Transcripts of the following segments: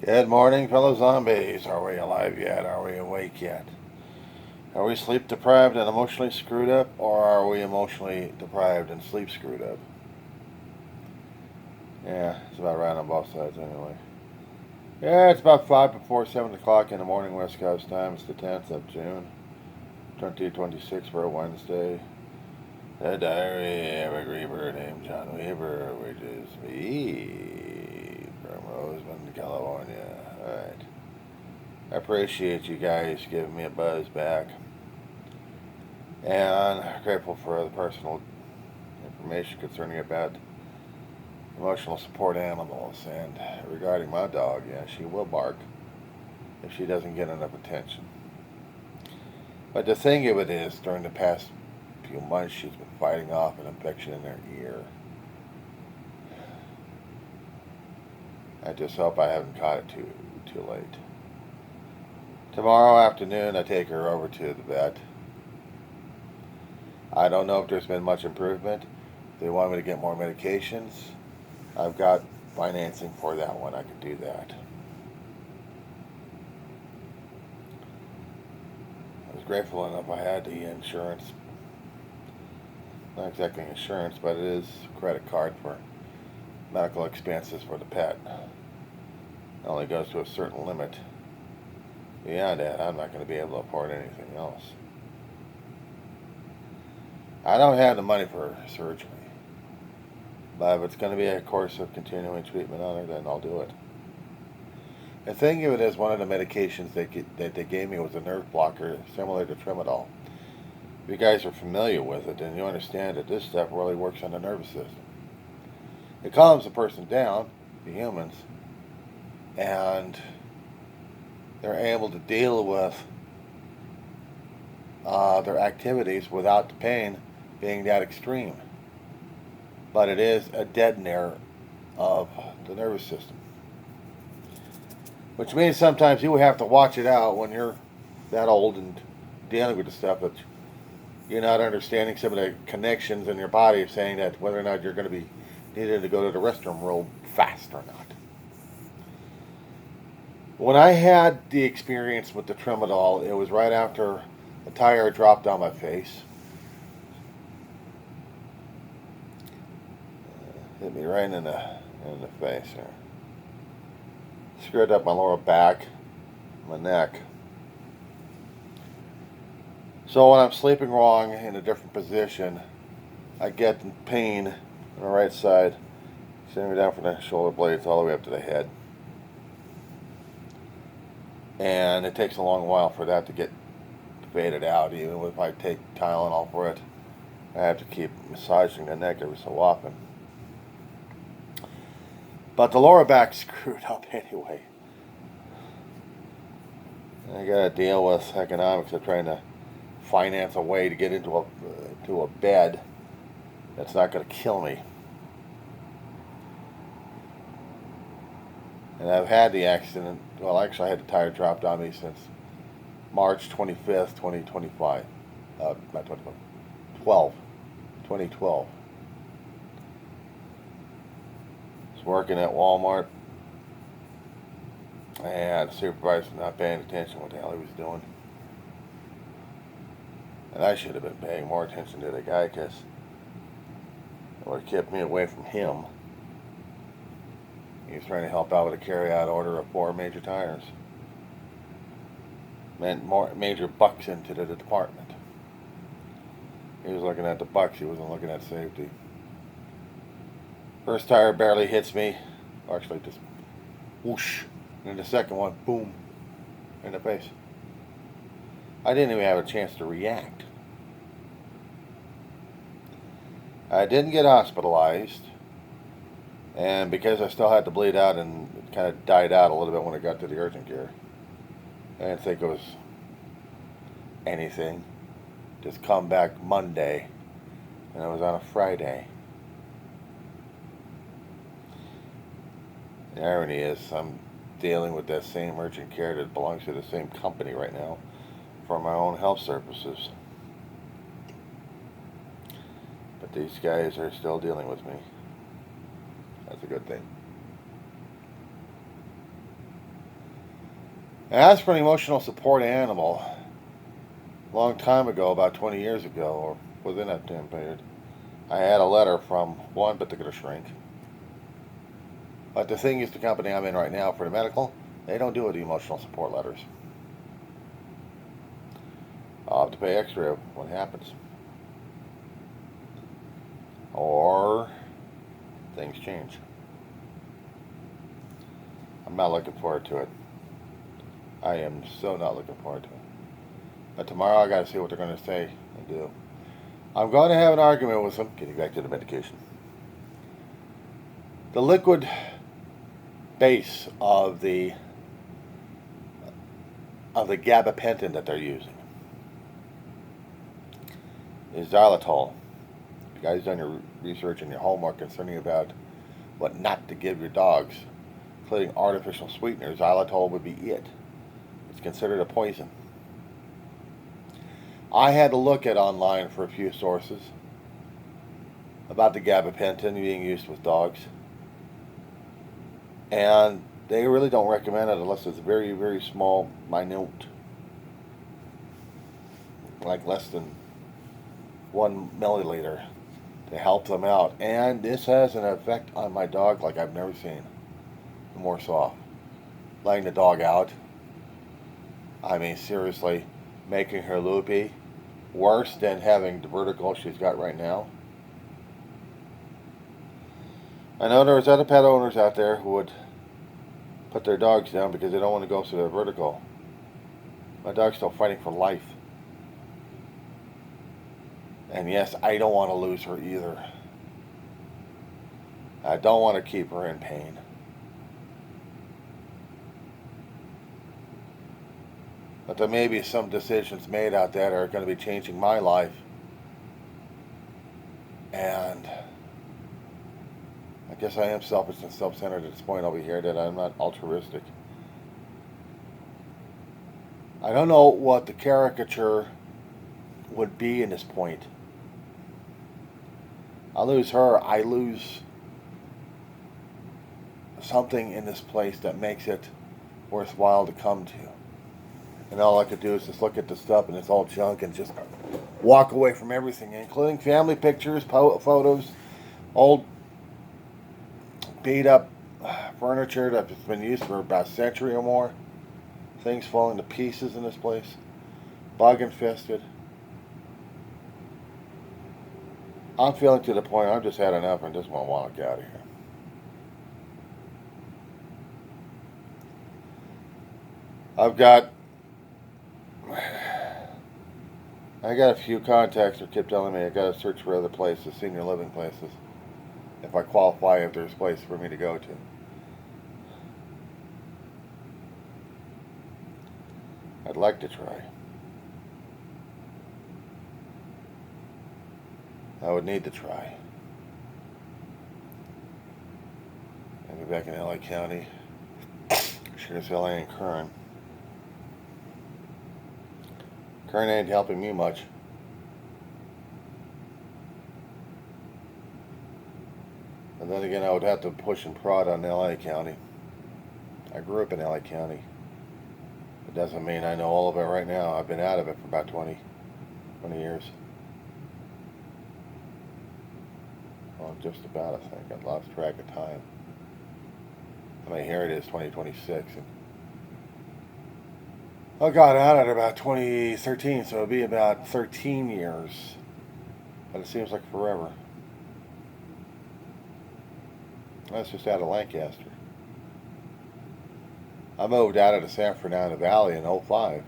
Good morning, fellow zombies. Are we alive yet? Are we awake yet? Are we sleep deprived and emotionally screwed up, or are we emotionally deprived and sleep screwed up? Yeah, it's about right on both sides anyway. Yeah, it's about 5 before 7 o'clock in the morning West Coast time. It's the 10th of June, 2026 for a Wednesday. The diary of a griever named John Weaver, which is me from Roseman, California. Alright. I appreciate you guys giving me a buzz back. And I'm grateful for the personal information concerning about emotional support animals. And regarding my dog, yeah, she will bark if she doesn't get enough attention. But the thing of it is, during the past few months, she's been fighting off an infection in her ear. I just hope I haven't caught it too late. Tomorrow afternoon, I take her over to the vet. I don't know if there's been much improvement. They want me to get more medications. I've got financing for that one. I could do that. I was grateful enough I had the insurance. Not exactly insurance, but it is a credit card for medical expenses for the pet. It only goes to a certain limit. Beyond that, I'm not going to be able to afford anything else. I don't have the money for surgery. But if it's going to be a course of continuing treatment on her, then I'll do it. The thing of it is, one of the medications that they gave me was a nerve blocker similar to Tramadol. If you guys are familiar with it, then you understand that this stuff really works on the nervous system. It calms the person down, the humans, and they're able to deal with their activities without the pain being that extreme. But it is a deadener of the nervous system. Which means sometimes you have to watch it out when you're that old and dealing with the stuff that you're not understanding some of the connections in your body, saying that whether or not you're going to be needed to go to the restroom real fast or not. When I had the experience with the Tramadol, it was right after a tire dropped on my face. Hit me right in the face here. Screwed up my lower back, my neck. So when I'm sleeping wrong in a different position, I get pain on the right side, sending me down from the shoulder blades all the way up to the head. And it takes a long while for that to get faded out. Even if I take Tylenol for it, I have to keep massaging the neck every so often. But the lower back's screwed up anyway. I gotta deal with economics of trying to finance a way to get into a bed that's not gonna kill me. And I've had the accident. Well, actually, I had the tire dropped on me since March 25th, 2025. Not 25, 12, 2012. I was working at Walmart, and the supervisor not paying attention what the hell he was doing. And I should have been paying more attention to the guy because it would have kept me away from him. He was trying to help out with a carry-out order of 4 major tires. Meant more major bucks into the department. He was looking at the bucks. He wasn't looking at safety. First tire barely hits me. Actually, just whoosh. And then the second one, boom, in the face. I didn't even have a chance to react. I didn't get hospitalized. And because I still had to bleed out and it kind of died out a little bit when I got to the urgent care, I didn't think it was anything. Just come back Monday, and it was on a Friday. The irony is, I'm dealing with that same urgent care that belongs to the same company right now for my own health services. But these guys are still dealing with me. That's a good thing. And as for an emotional support animal, a long time ago, about 20 years ago, or within that time period, I had a letter from one particular shrink. But the thing is, the company I'm in right now for the medical, they don't do the emotional support letters. I'll have to pay extra when it happens. Or things change. I'm not looking forward to it. I am so not looking forward to it. But tomorrow I gotta see what they're gonna say and do. I'm going to have an argument with them, getting back to the medication. The liquid base of the gabapentin that they're using is xylitol. You guys done your research and your homework concerning about what not to give your dogs, including artificial sweeteners, xylitol would be it. It's considered a poison. I had to look at online for a few sources about the gabapentin being used with dogs, and they really don't recommend it unless it's very, very small, minute, like less than 1 milliliter, to help them out. And this has an effect on my dog like I've never seen. More soft. Laying the dog out. I mean, seriously, making her loopy. Worse than having the vertigo she's got right now. I know there's other pet owners out there who would put their dogs down because they don't want to go through their vertigo. My dog's still fighting for life. And yes, I don't want to lose her either. I don't want to keep her in pain. But there may be some decisions made out there that are going to be changing my life. And I guess I am selfish and self-centered at this point over here, that I'm not altruistic. I don't know what the caricature would be in this point. I lose her, I lose something in this place that makes it worthwhile to come to. And all I could do is just look at the stuff and it's all junk and just walk away from everything, including family pictures, photos, old beat up furniture that's been used for about a century or more. Things falling to pieces in this place. Bug infested. I'm feeling to the point I've just had enough and just want to walk out of here. I got a few contacts that kept telling me I got to search for other places, senior living places, if I qualify, if there's a place for me to go to. I'd like to try. I would need to try. Maybe back in LA County. Sure as hell I ain't Kern. Kern ain't helping me much. And then again, I would have to push and prod on LA County. I grew up in LA County. It doesn't mean I know all of it right now. I've been out of it for about 20 years. Well, just about, I think. I've lost track of time. I mean, here it is, 2026. And I got out at about 2013, so it'll be about 13 years. But it seems like forever. That's just out of Lancaster. I moved out of the San Fernando Valley in 2005.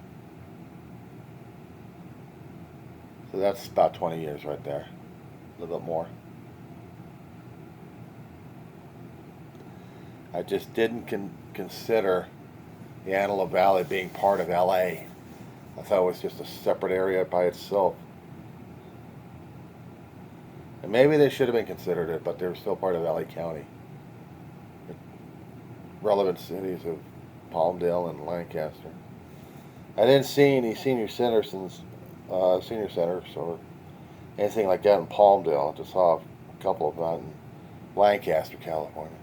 So that's about 20 years right there. A little bit more. I just didn't consider the Antelope Valley being part of LA. I thought it was just a separate area by itself. And maybe they should have been considered it, but they're still part of LA County. The relevant cities of Palmdale and Lancaster. I didn't see any senior centers or anything like that in Palmdale. I just saw a couple of them in Lancaster, California.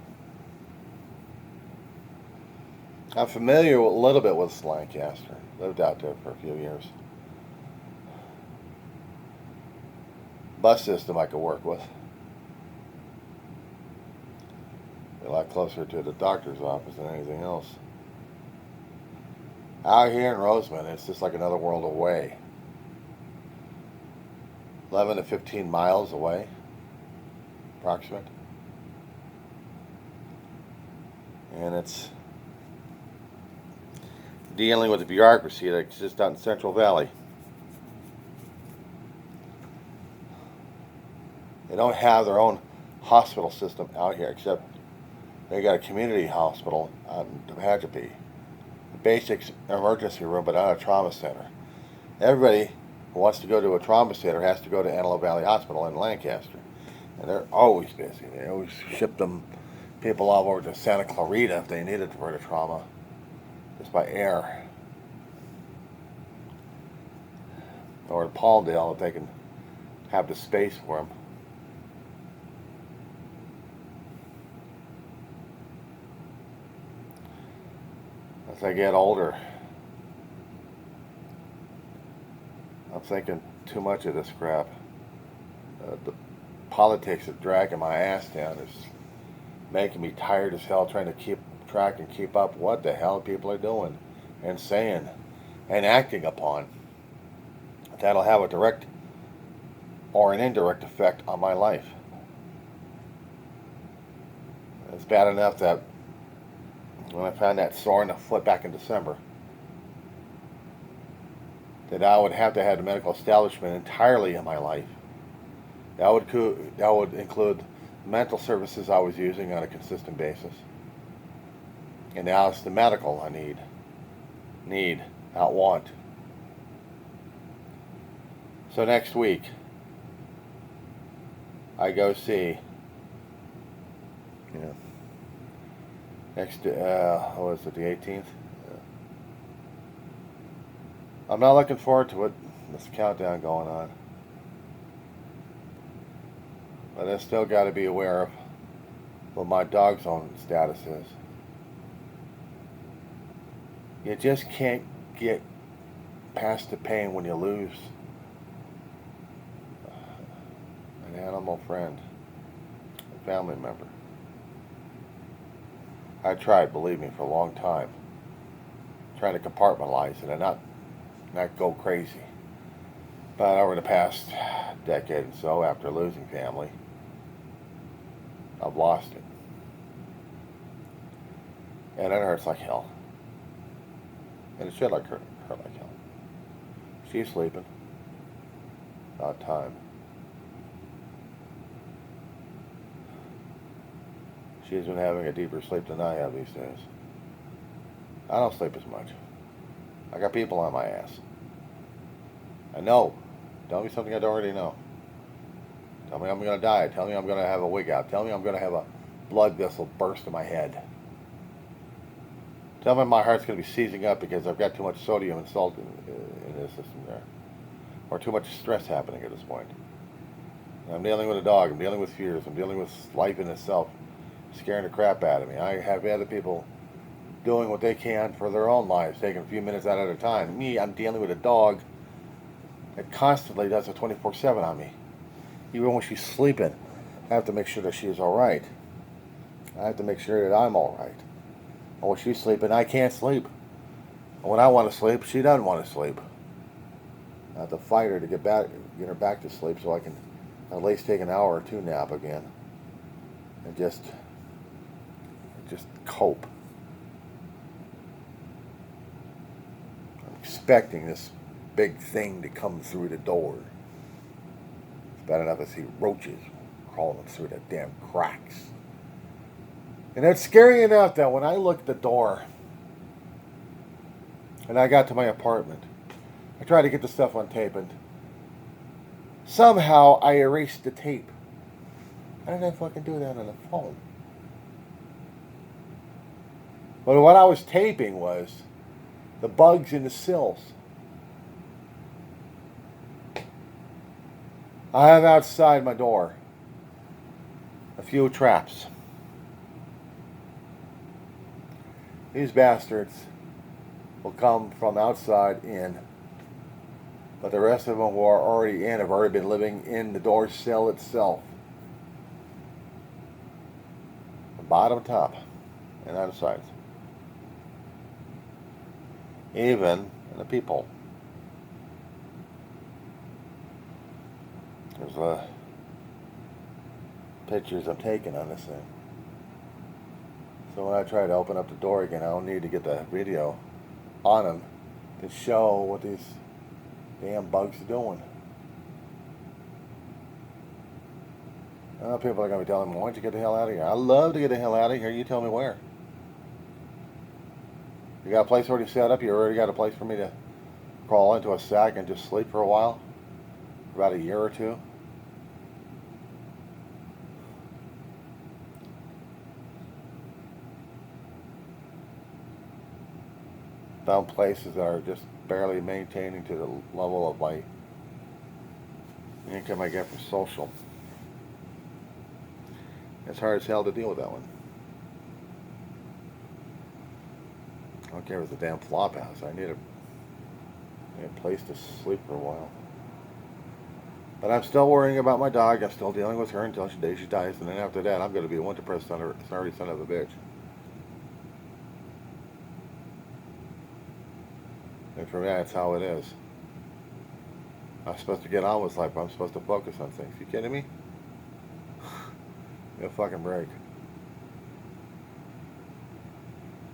I'm familiar with, a little bit with Lancaster. Lived out there for a few years. Bus system I could work with. A lot closer to the doctor's office than anything else. Out here in Roseman, it's just like another world away. 11 to 15 miles away, approximate. And it's dealing with the bureaucracy that exists out in Central Valley. They don't have their own hospital system out here, except they got a community hospital out in Tehachapi. A basic emergency room, but not a trauma center. Everybody who wants to go to a trauma center has to go to Antelope Valley Hospital in Lancaster. And they're always busy. They always ship them people all over to Santa Clarita if they needed for the trauma, just by air. Or to Pauldale if they can have the space for them. As I get older, I'm thinking too much of this crap. The politics of dragging my ass down is making me tired as hell trying to keep track and keep up what the hell people are doing and saying and acting upon. That'll have a direct or an indirect effect on my life. It's bad enough that when I found that sore in the foot back in December, that I would have to have the medical establishment entirely in my life. That would include mental services I was using on a consistent basis. And now it's the medical I need, not want. So next week, I go see, next, what was it, the 18th? I'm not looking forward to it. This countdown going on. But I still got to be aware of what my dog's own status is. You just can't get past the pain when you lose an animal friend, a family member. I tried, believe me, for a long time, trying to compartmentalize it and not go crazy. But over the past decade and so, after losing family, I've lost it. And it hurts like hell. And it should hurt like hell. She's sleeping. About time. She's been having a deeper sleep than I have these days. I don't sleep as much. I got people on my ass. I know. Tell me something I don't already know. Tell me I'm going to die. Tell me I'm going to have a wig out. Tell me I'm going to have a blood vessel burst in my head. Tell me my heart's going to be seizing up because I've got too much sodium and salt in the system there. Or too much stress happening at this point. And I'm dealing with a dog. I'm dealing with fears. I'm dealing with life in itself. Scaring the crap out of me. I have other people doing what they can for their own lives, taking a few minutes out at a time. Me, I'm dealing with a dog that constantly does a 24/7 on me. Even when she's sleeping, I have to make sure that she is all right. I have to make sure that I'm all right. And when she's sleeping, I can't sleep. And when I want to sleep, she doesn't want to sleep. I have to fight her to get her back to sleep so I can at least take an hour or two nap again. And just cope. I'm expecting this big thing to come through the door. It's bad enough to see roaches crawling through the damn cracks. And it's scary enough that when I look at the door and I got to my apartment, I tried to get the stuff on tape and somehow I erased the tape. How did I fucking do that on the phone? But what I was taping was the bugs in the sills. I have outside my door a few traps. These bastards will come from outside in, but the rest of them who are already in have already been living in the door cell itself, from bottom to top, and on the sides. Even the people. There's pictures I'm taking on this thing. So when I try to open up the door again, I don't need to get the video on them to show what these damn bugs are doing. I know people are going to be telling me, why don't you get the hell out of here? I love to get the hell out of here. You tell me where. You got a place already set up? You already got a place for me to crawl into a sack and just sleep for a while? For about a year or two? Found places that are just barely maintaining to the level of my income I get from social. It's hard as hell to deal with that one. I don't care if it's a damn flop house. I need a place to sleep for a while. But I'm still worrying about my dog. I'm still dealing with her until the day she dies. And then after that, I'm going to be one depressed sorry son of a bitch. And for me, that's how it is. I'm supposed to get on with life. I'm supposed to focus on things. You kidding me? Give a fucking break.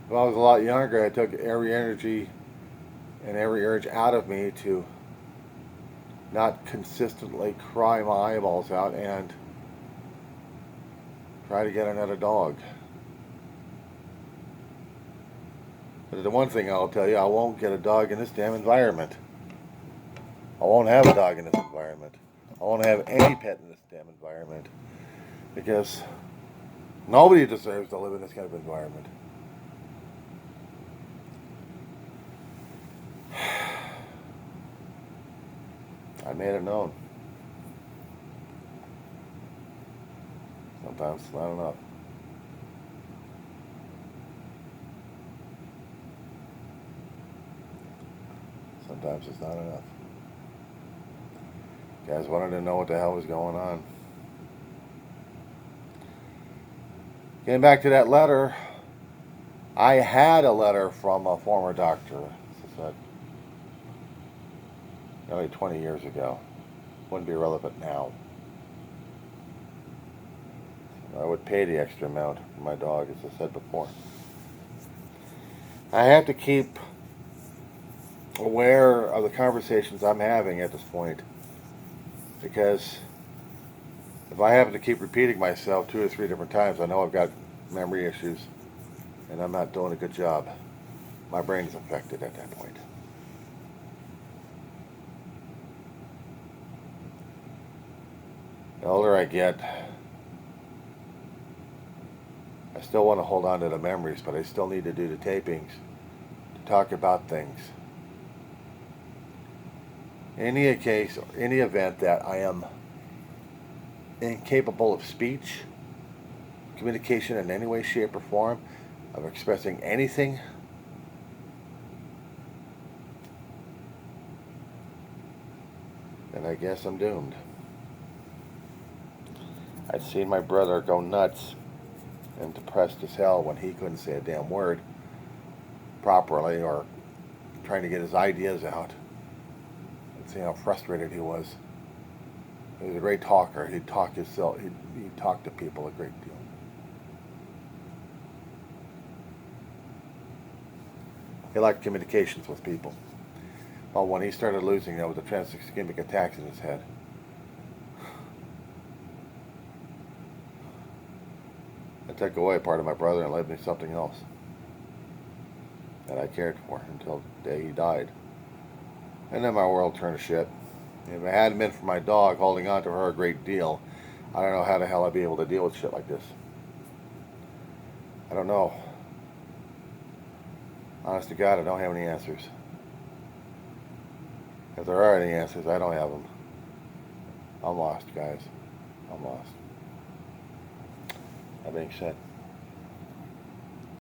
When I was a lot younger, I took every energy and every urge out of me to not consistently cry my eyeballs out and try to get another dog. But the one thing I'll tell you, I won't get a dog in this damn environment. I won't have a dog in this environment. I won't have any pet in this damn environment. Because nobody deserves to live in this kind of environment. I made it known. Sometimes it's not enough. Sometimes it's not enough. You guys wanted to know what the hell was going on. Getting back to that letter, I had a letter from a former doctor. This is nearly 20 years ago. Wouldn't be relevant now. I would pay the extra amount for my dog, as I said before. I have to keep aware of the conversations I'm having at this point, because if I happen to keep repeating myself 2 or 3 different times, I know I've got memory issues and I'm not doing a good job. My brain is affected at that point. The older I get, I still want to hold on to the memories, but I still need to do the tapings to talk about things. Any event that I am incapable of speech, communication in any way, shape, or form, of expressing anything, then I guess I'm doomed. I'd seen my brother go nuts and depressed as hell when he couldn't say a damn word properly, or trying to get his ideas out. I'd see how frustrated he was. He was a great talker. He'd talk to people a great deal. He liked communications with people. But when he started losing, with the transischemic attacks in his head, it took away part of my brother and led me to something else that I cared for until the day he died. And then my world turned to shit. If it hadn't been for my dog holding on to her a great deal, I don't know how the hell I'd be able to deal with shit like this. I don't know. Honest to God, I don't have any answers. If there are any answers, I don't have them. I'm lost, guys. I'm lost. That being said,